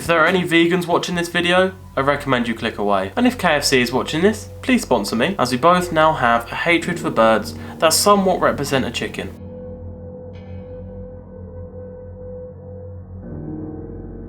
If there are any vegans watching this video, I recommend you click away. And if KFC is watching this, please sponsor me, as we both now have a hatred for birds that somewhat represent a chicken.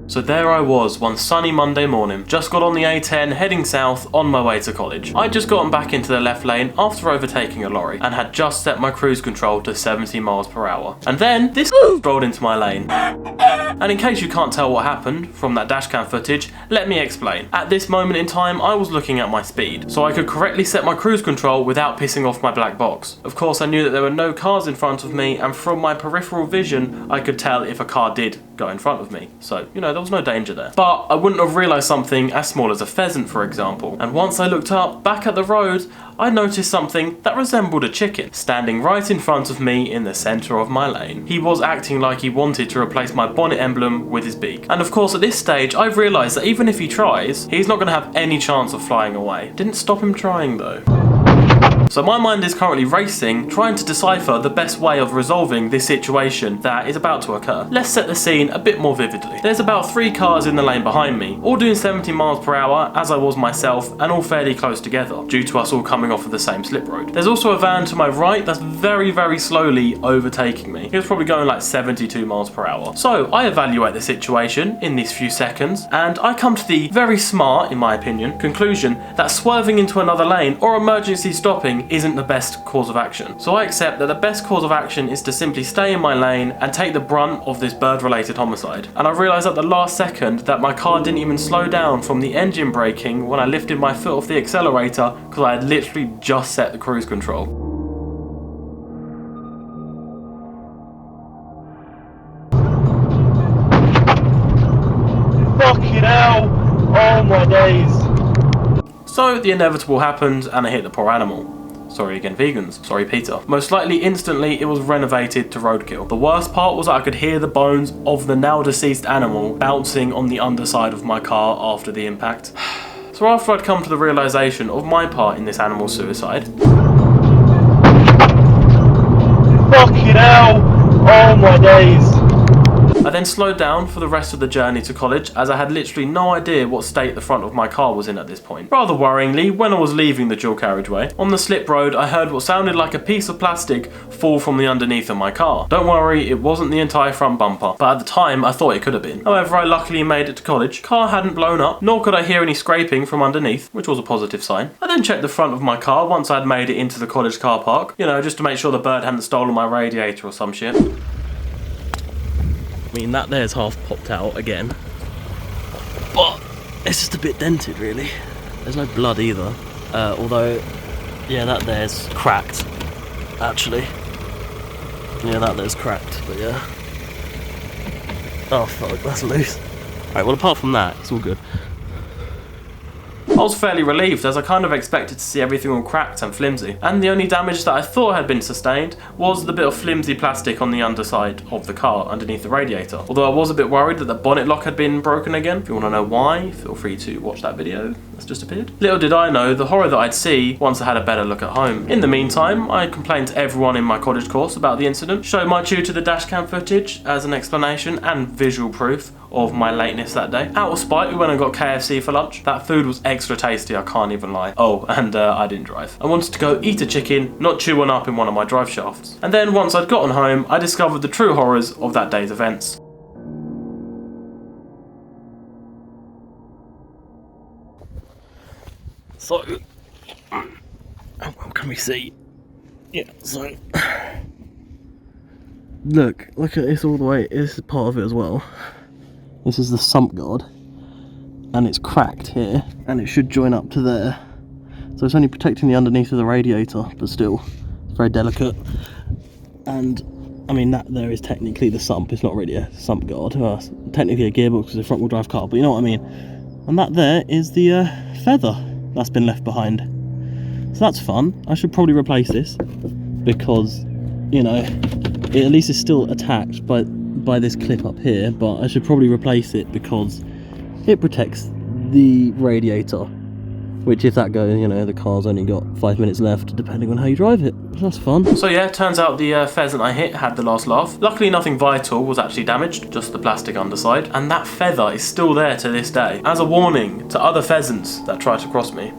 So there I was one sunny Monday morning, just got on the A10 heading south on my way to college. I'd just gotten back into the left lane after overtaking a lorry and had just set my cruise control to 70 miles per hour. And then this rolled into my lane. And in case you can't tell what happened from that dashcam footage, let me explain. At this moment in time I was looking at my speed, so I could correctly set my cruise control without pissing off my black box. Of course I knew that there were no cars in front of me, and from my peripheral vision I could tell if a car did go in front of me. So, you know, there was no danger there. But I wouldn't have realised something as small as a pheasant, for example. And once I looked up, back at the road, I noticed something that resembled a chicken, standing right in front of me in the centre of my lane. He was acting like he wanted to replace my bonnet emblem with his beak. And of course at this stage, I've realised that even if he tries, he's not going to have any chance of flying away. Didn't stop him trying though. So my mind is currently racing, trying to decipher the best way of resolving this situation that is about to occur. Let's set the scene a bit more vividly. There's about 3 cars in the lane behind me, all doing 70 miles per hour as I was myself, and all fairly close together, due to us all coming off of the same slip road. There's also a van to my right that's very, very slowly overtaking me. He was probably going like 72 miles per hour. So I evaluate the situation in these few seconds, and I come to the very smart, in my opinion, conclusion that swerving into another lane or emergency stopping isn't the best course of action. So I accept that the best course of action is to simply stay in my lane and take the brunt of this bird-related homicide. And I realised at the last second that my car didn't even slow down from the engine braking when I lifted my foot off the accelerator, because I had literally just set the cruise control. Fucking hell! Oh my days! So the inevitable happened and I hit the poor animal. Sorry again vegans, sorry Peter. Most likely instantly it was renovated to roadkill. The worst part was that I could hear the bones of the now deceased animal bouncing on the underside of my car after the impact. So after I'd come to the realisation of my part in this animal's suicide. Fucking hell! Oh my days! I then slowed down for the rest of the journey to college, as I had literally no idea what state the front of my car was in at this point. Rather worryingly, when I was leaving the dual carriageway, on the slip road I heard what sounded like a piece of plastic fall from the underneath of my car. Don't worry, it wasn't the entire front bumper, but at the time I thought it could have been. However, I luckily made it to college. Car hadn't blown up, nor could I hear any scraping from underneath, which was a positive sign. I then checked the front of my car once I'd made it into the college car park, you know, just to make sure the bird hadn't stolen my radiator or some shit. I mean, that there's half popped out again, but it's just a bit dented really. There's no blood either, although, yeah, that there's cracked, actually. Yeah, that there's cracked, but yeah. Oh fuck, that's loose. Alright, well apart from that, it's all good. I was fairly relieved, as I kind of expected to see everything all cracked and flimsy, and the only damage that I thought had been sustained was the bit of flimsy plastic on the underside of the car underneath the radiator. Although I was a bit worried that the bonnet lock had been broken again. If you want to know why, feel free to watch that video that's just appeared. Little did I know the horror that I'd see once I had a better look at home. In the meantime, I complained to everyone in my college course about the incident, showed my tutor the dashcam footage as an explanation and visual proof of my lateness that day. Out of spite, we went and got KFC for lunch. That food was extra tasty, I can't even lie. Oh, and I didn't drive. I wanted to go eat a chicken, not chew one up in one of my drive shafts. And then once I'd gotten home, I discovered the true horrors of that day's events. So, what can we see? Yeah, so look at this all the way. This is part of it as well. This is the sump guard, and it's cracked here, and it should join up to there. So it's only protecting the underneath of the radiator, but still, it's very delicate. And I mean, that there is technically the sump. It's not really a sump guard. It's technically a gearbox because it's a front wheel drive car, but you know what I mean. And that there is the feather that's been left behind. So that's fun. I should probably replace this because, you know, it at least is still attached by this clip up here, but I should probably replace it because it protects the radiator Which, if that goes, you know, the car's only got 5 minutes left, depending on how you drive it. That's fun. So yeah, turns out the pheasant I hit had the last laugh. Luckily nothing vital was actually damaged, just the plastic underside. And that feather is still there to this day, as a warning to other pheasants that try to cross me.